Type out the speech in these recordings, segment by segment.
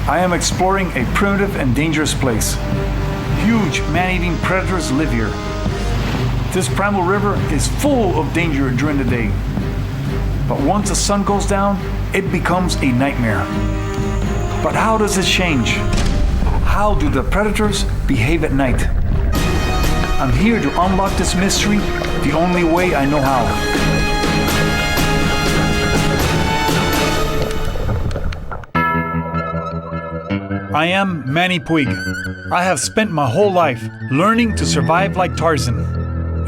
I am exploring a primitive and dangerous place. Huge man-eating predators live here. This Primal River is full of danger during the day. But once the sun goes down, it becomes a nightmare. But how does it change? How do the predators behave at night? I'm here to unlock this mystery the only way I know how. I am Manny Puig. I have spent my whole life learning to survive like Tarzan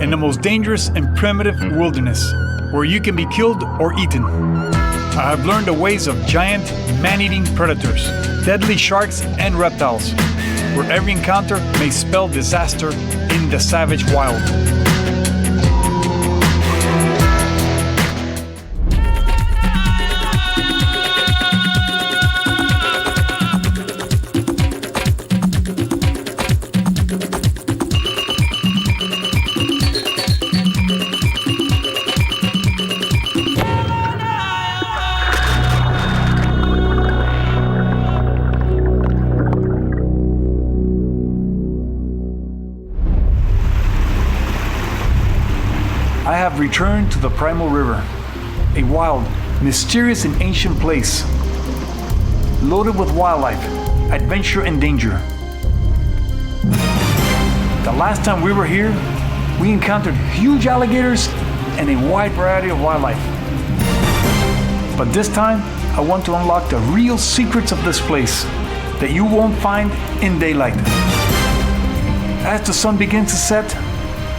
in the most dangerous and primitive wilderness, where you can be killed or eaten. I have learned the ways of giant, man-eating predators, deadly sharks and reptiles, where every encounter may spell disaster in the savage wild. I have returned to the Primal River, a wild, mysterious and ancient place, loaded with wildlife, adventure and danger. The last time we were here, we encountered huge alligators and a wide variety of wildlife. But this time, I want to unlock the real secrets of this place that you won't find in daylight. As the sun begins to set,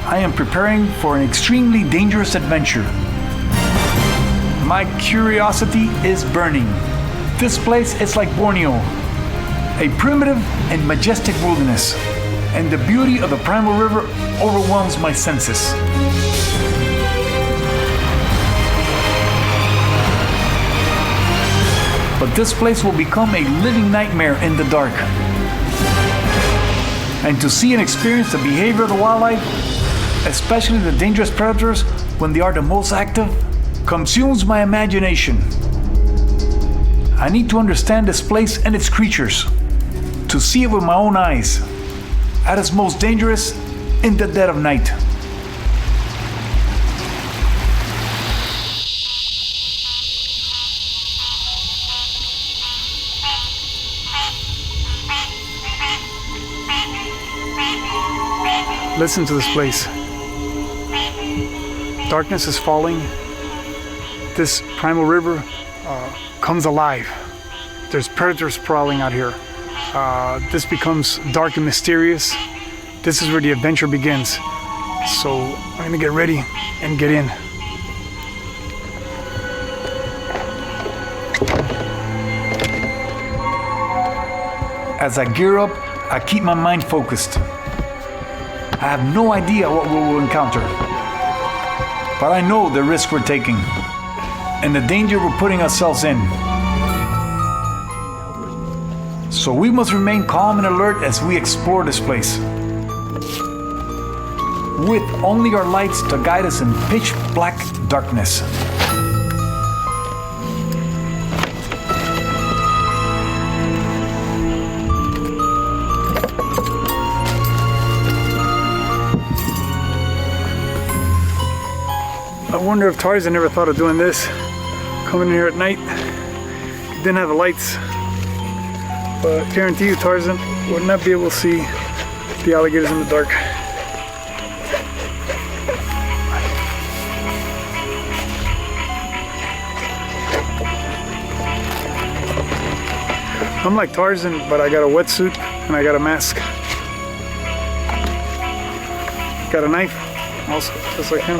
I am preparing for an extremely dangerous adventure. My curiosity is burning. This place is like Borneo, a primitive and majestic wilderness, and the beauty of the Primal River overwhelms my senses. But this place will become a living nightmare in the dark. And to see and experience the behavior of the wildlife, especially the dangerous predators when they are the most active, consumes my imagination. I need to understand this place and its creatures, to see it with my own eyes, at its most dangerous in the dead of night. Listen to this place. Darkness is falling. This Primal River comes alive. There's predators prowling out here. This becomes dark and mysterious. This is where the adventure begins. So I'm gonna get ready and get in. As I gear up, I keep my mind focused. I have no idea what we will encounter, but I know the risk we're taking and the danger we're putting ourselves in. So we must remain calm and alert as we explore this place, with only our lights to guide us in pitch black darkness. I wonder if Tarzan ever thought of doing this, coming in here at night. He didn't have the lights, but I guarantee you Tarzan would not be able to see the alligators in the dark. I'm like Tarzan, but I got a wetsuit and I got a mask. Got a knife, also, just like him.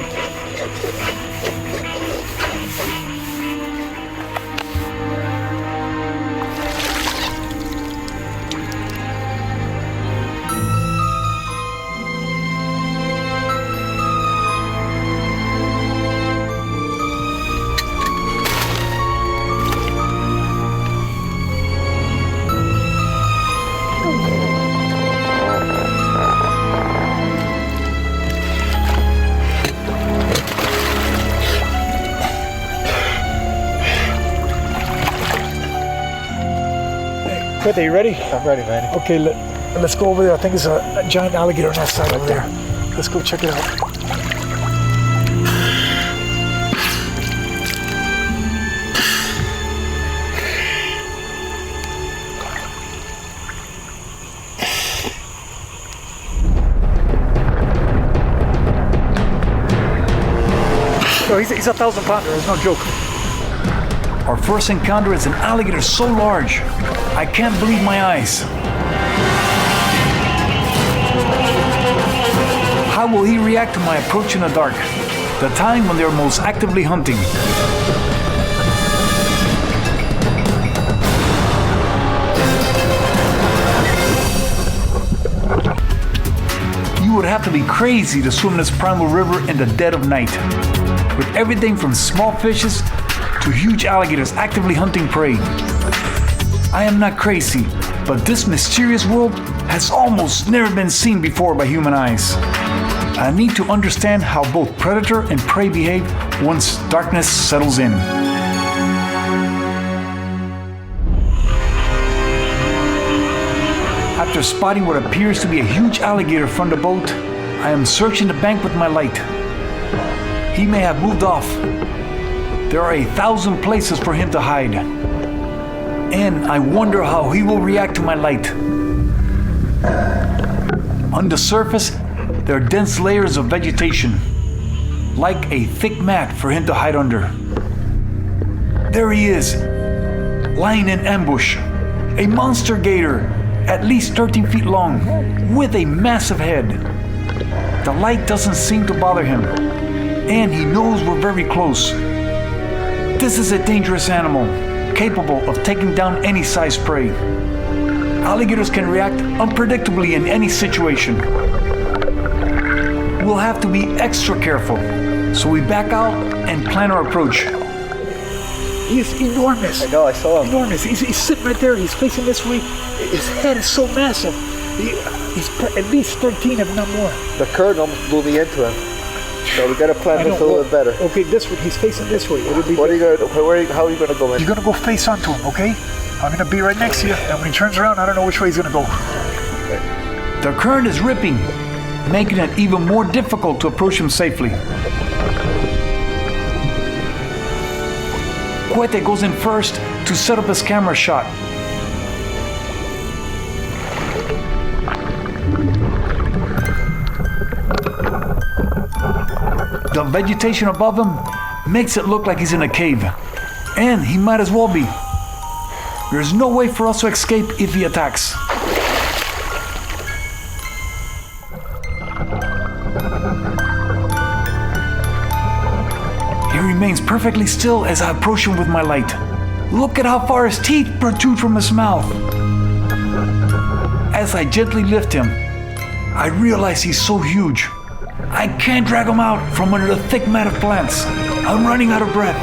Good, are you ready? I'm ready, Manny. Okay, let's go over there. I think there's a giant alligator on that side over there. Let's go check it out. So he's a 1,000-pounder, it's no joke. Our first encounter is an alligator so large, I can't believe my eyes. How will he react to my approach in the dark, the time when they're most actively hunting? You would have to be crazy to swim this Primal River in the dead of night, with everything from small fishes to huge alligators actively hunting prey. I am not crazy, but this mysterious world has almost never been seen before by human eyes. I need to understand how both predator and prey behave once darkness settles in. After spotting what appears to be a huge alligator from the boat, I am searching the bank with my light. He may have moved off. There are 1,000 places for him to hide. And I wonder how he will react to my light. On the surface, there are dense layers of vegetation, like a thick mat for him to hide under. There he is, lying in ambush, a monster gator, at least 13 feet long, with a massive head. The light doesn't seem to bother him, and he knows we're very close. This is a dangerous animal, capable of taking down any size prey. Alligators can react unpredictably in any situation. We'll have to be extra careful, so we back out and plan our approach. He is enormous. I know, I saw him. Enormous. He's sitting right there. He's facing this way. His head is so massive. He's at least 13, if not more. The current almost blew me into him. So we gotta plan this a little bit better. Okay, this way. He's facing this way. What are you gonna do? How are you gonna go in? You're gonna go face onto him, okay? I'm gonna be right next to you, and when he turns around, I don't know which way he's gonna go. Okay. The current is ripping, making it even more difficult to approach him safely. Cuete goes in first to set up his camera shot. The vegetation above him makes it look like he's in a cave, and he might as well be. There's no way for us to escape if he attacks. He remains perfectly still as I approach him with my light. Look at how far his teeth protrude from his mouth. As I gently lift him, I realize he's so huge. I can't drag him out from under the thick mat of plants. I'm running out of breath,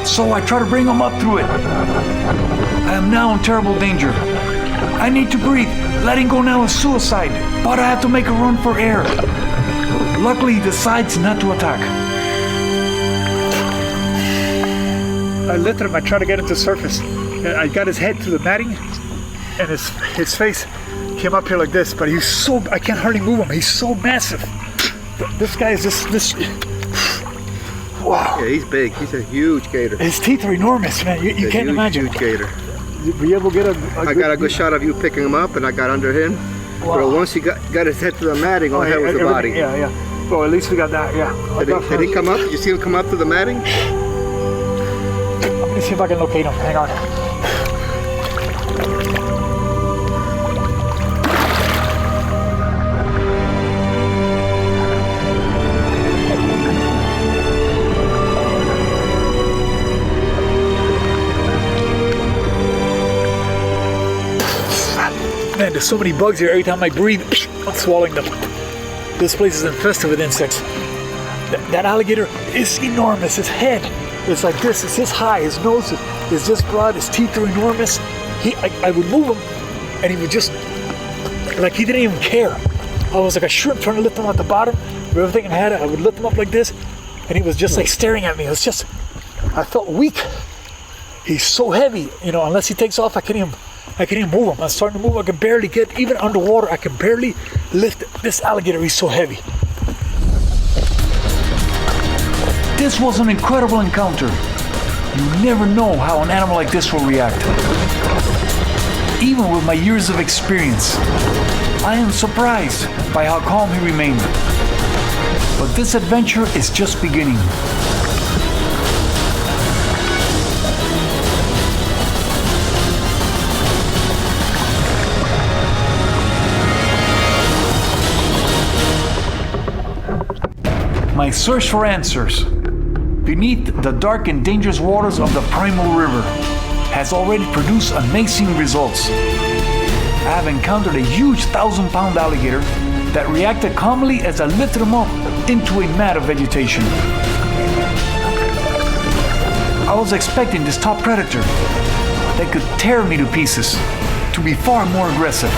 so I try to bring him up through it. I am now in terrible danger. I need to breathe. Letting go now is suicide, but I have to make a run for air. Luckily, he decides not to attack. I lifted him. I tried to get him to surface. I got his head through the matting, and his face came up here like this, but he's so, I can't hardly move him. He's so massive. This guy is this. Wow. Yeah, he's big. He's a huge gator. His teeth are enormous, man. You can't imagine. Huge gator. Were you able to get I got a good shot of you picking him up, and I got under him. Wow. But once he got his head to the matting, all ahead was the body. Yeah, yeah. Well, at least we got that, yeah. Did he come up? Did you see him come up to the matting? Let me see if I can locate him. Hang on. Man, there's so many bugs here. Every time I breathe, I'm swallowing them. This place is infested with insects. That alligator is enormous. His head is like this. It's this high. His nose is this broad. His teeth are enormous. I would move him, and he would just, like he didn't even care. I was like a shrimp trying to lift him at the bottom of everything I had. I would lift him up like this, and he was just like staring at me. It was just, I felt weak. He's so heavy, you know, unless he takes off, I can't I can't even move him. I'm starting to move. I can barely get, even underwater, I can barely lift this alligator. He's so heavy. This was an incredible encounter. You never know how an animal like this will react. Even with my years of experience, I am surprised by how calm he remained. But this adventure is just beginning. My search for answers beneath the dark and dangerous waters of the Primal River has already produced amazing results. I have encountered a huge 1,000-pound alligator that reacted calmly as I lifted him up into a mat of vegetation. I was expecting this top predator that could tear me to pieces to be far more aggressive.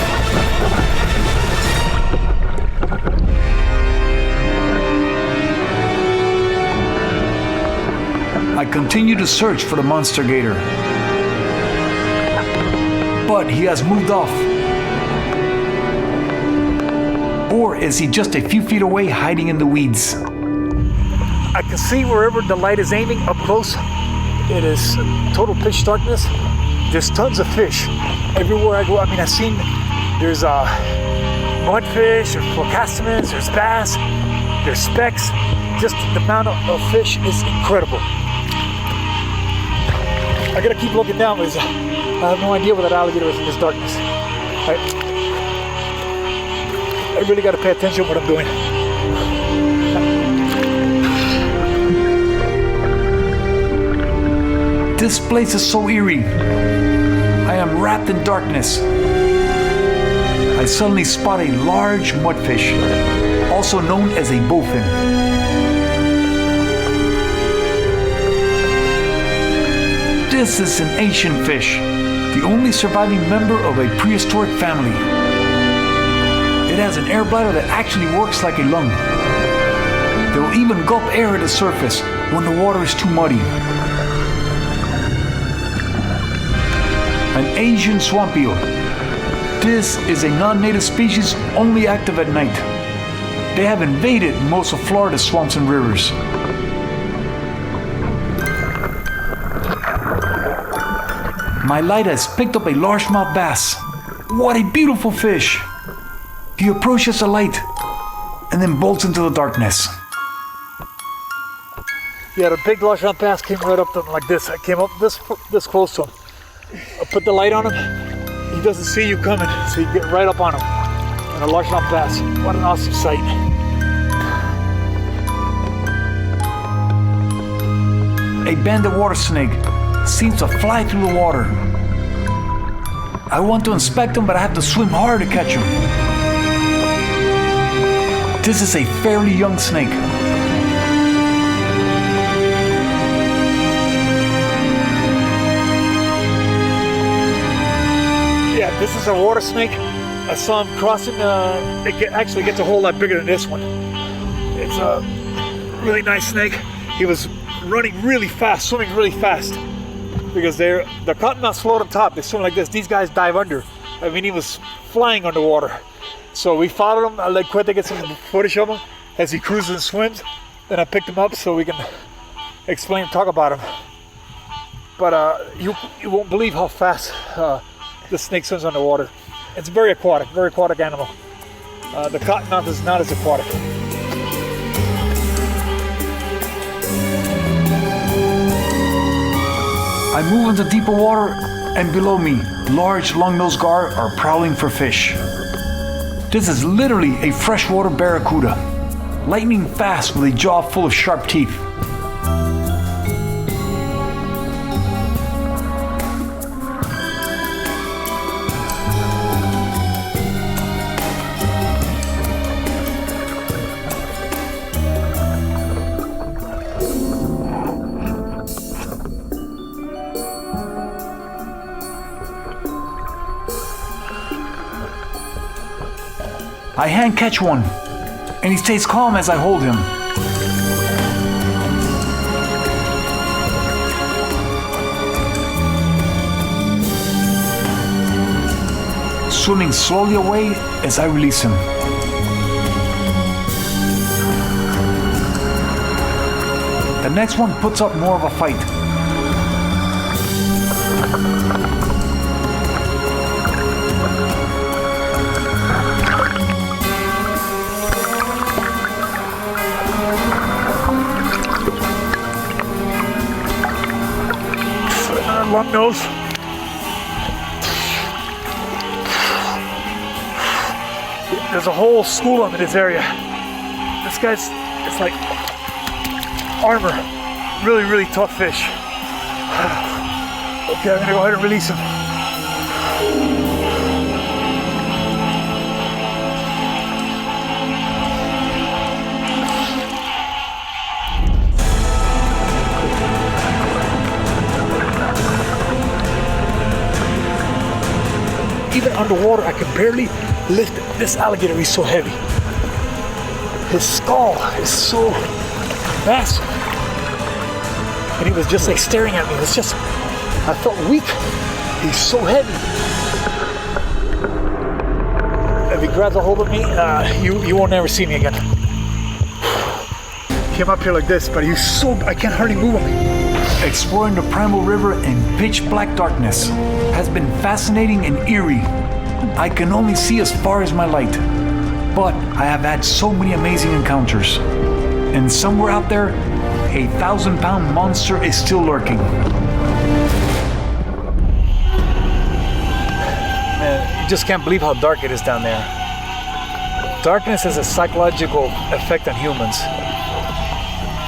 I continue to search for the monster gator, but he has moved off. Or is he just a few feet away hiding in the weeds? I can see wherever the light is aiming up close. It is total pitch darkness. There's tons of fish everywhere I go. I mean, I've seen there's mudfish, there's forecastaments, there's bass, there's specks. Just the amount of fish is incredible. I gotta keep looking down because I have no idea where that alligator is in this darkness. I really gotta pay attention to what I'm doing. This place is so eerie. I am wrapped in darkness. I suddenly spot a large mudfish, also known as a bowfin. This is an ancient fish, the only surviving member of a prehistoric family. It has an air bladder that actually works like a lung. They will even gulp air at the surface when the water is too muddy. An Asian swamp eel. This is a non-native species only active at night. They have invaded most of Florida's swamps and rivers. My light has picked up a largemouth bass. What a beautiful fish! He approaches the light and then bolts into the darkness. Yeah, the big largemouth bass came right up to him like this. I came up this close to him. I put the light on him. He doesn't see you coming, so you get right up on him. And a largemouth bass. What an awesome sight. A banded water snake seems to fly through the water. I want to inspect him, but I have to swim hard to catch him. This is a fairly young snake. Yeah, this is a water snake. I saw him crossing. It actually gets a whole lot bigger than this one. It's a really nice snake. He was running really fast, swimming really fast. Because the cottonmouths float on top, they swim like this. These guys dive under. I mean, he was flying underwater. So we followed him. I let Quetta get some footage of him as he cruises and swims. Then I picked him up so we can talk about him. But you won't believe how fast the snake swims underwater. It's very aquatic animal. The cottonmouth is not as aquatic. I move into deeper water, and below me, large long-nosed gar are prowling for fish. This is literally a freshwater barracuda, lightning fast with a jaw full of sharp teeth. I hand catch one, and he stays calm as I hold him. swimming slowly away as I release him. The next one puts up more of a fight. Long nose. There's a whole school of him in this area. This guy's, it's like armor. Really, really tough fish. Okay, I'm gonna go ahead and release him. Even underwater, I can barely lift this alligator. He's so heavy. His skull is so massive. And he was just like staring at me. It's just, I felt weak. He's so heavy. If he grabs a hold of me, you won't never see me again. Came up here like this, but he's so, I can't hardly move him. Exploring the Primal River in pitch black darkness has been fascinating and eerie. I can only see as far as my light, but I have had so many amazing encounters. And somewhere out there, a 1,000-pound monster is still lurking. Man, you just can't believe how dark it is down there. Darkness has a psychological effect on humans.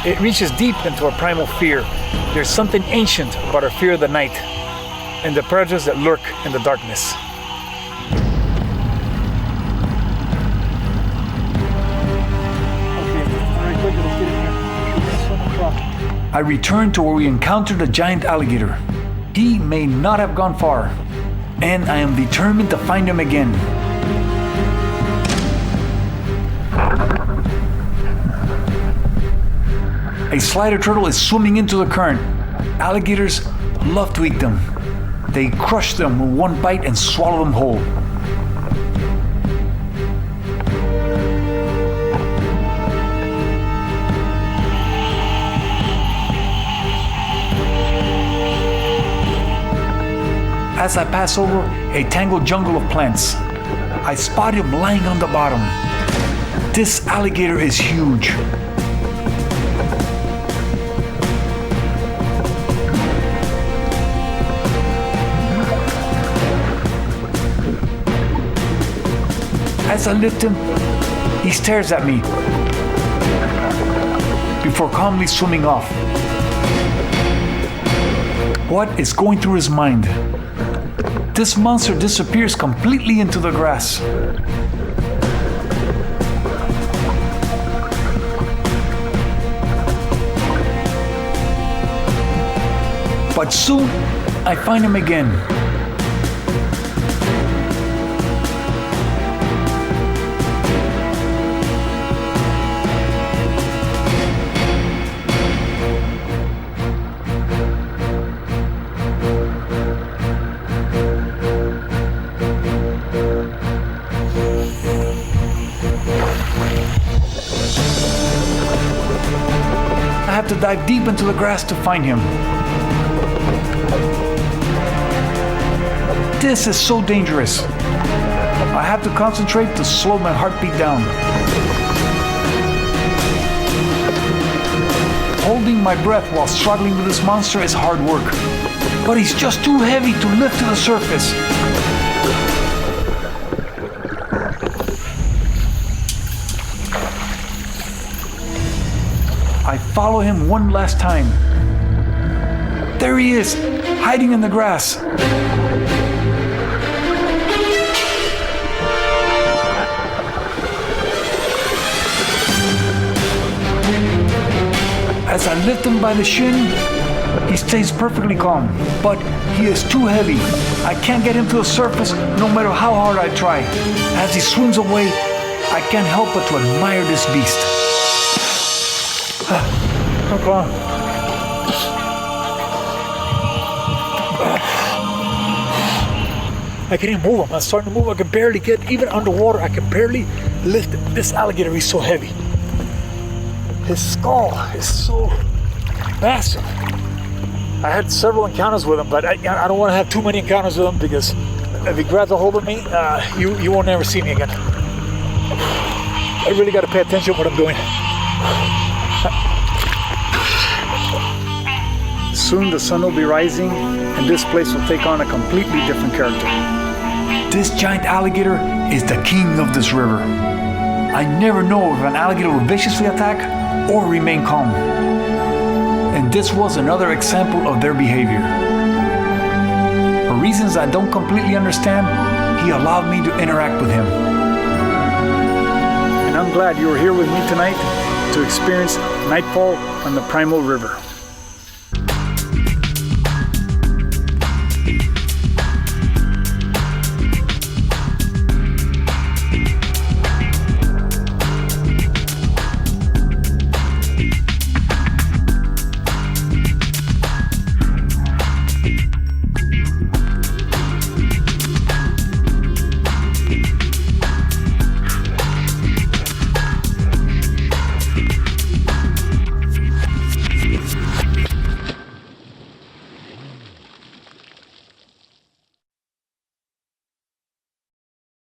It reaches deep into our primal fear. There's something ancient about our fear of the night and the predators that lurk in the darkness. I return to where we encountered a giant alligator. He may not have gone far, and I am determined to find him again. A slider turtle is swimming into the current. Alligators love to eat them. They crush them with one bite and swallow them whole. As I pass over a tangled jungle of plants, I spot him lying on the bottom. This alligator is huge. As I lift him, he stares at me before calmly swimming off. What is going through his mind? This monster disappears completely into the grass. But soon, I find him again. I have to dive deep into the grass to find him. This is so dangerous. I have to concentrate to slow my heartbeat down. Holding my breath while struggling with this monster is hard work, but he's just too heavy to lift to the surface. I follow him one last time. There he is, hiding in the grass. As I lift him by the shin, he stays perfectly calm, but he is too heavy. I can't get him to the surface no matter how hard I try. As he swims away, I can't help but to admire this beast. Come on. I can't even move him. I'm starting to move. I can barely get, even underwater, I can barely lift this alligator. He's so heavy. His skull is so massive. I had several encounters with him, but I don't want to have too many encounters with him because if he grabs a hold of me, you won't ever see me again. I really got to pay attention to what I'm doing. Soon the sun will be rising and this place will take on a completely different character. This giant alligator is the king of this river. I never know if an alligator will viciously attack or remain calm. And this was another example of their behavior. For reasons I don't completely understand, he allowed me to interact with him. And I'm glad you were here with me tonight to experience nightfall on the Primal River.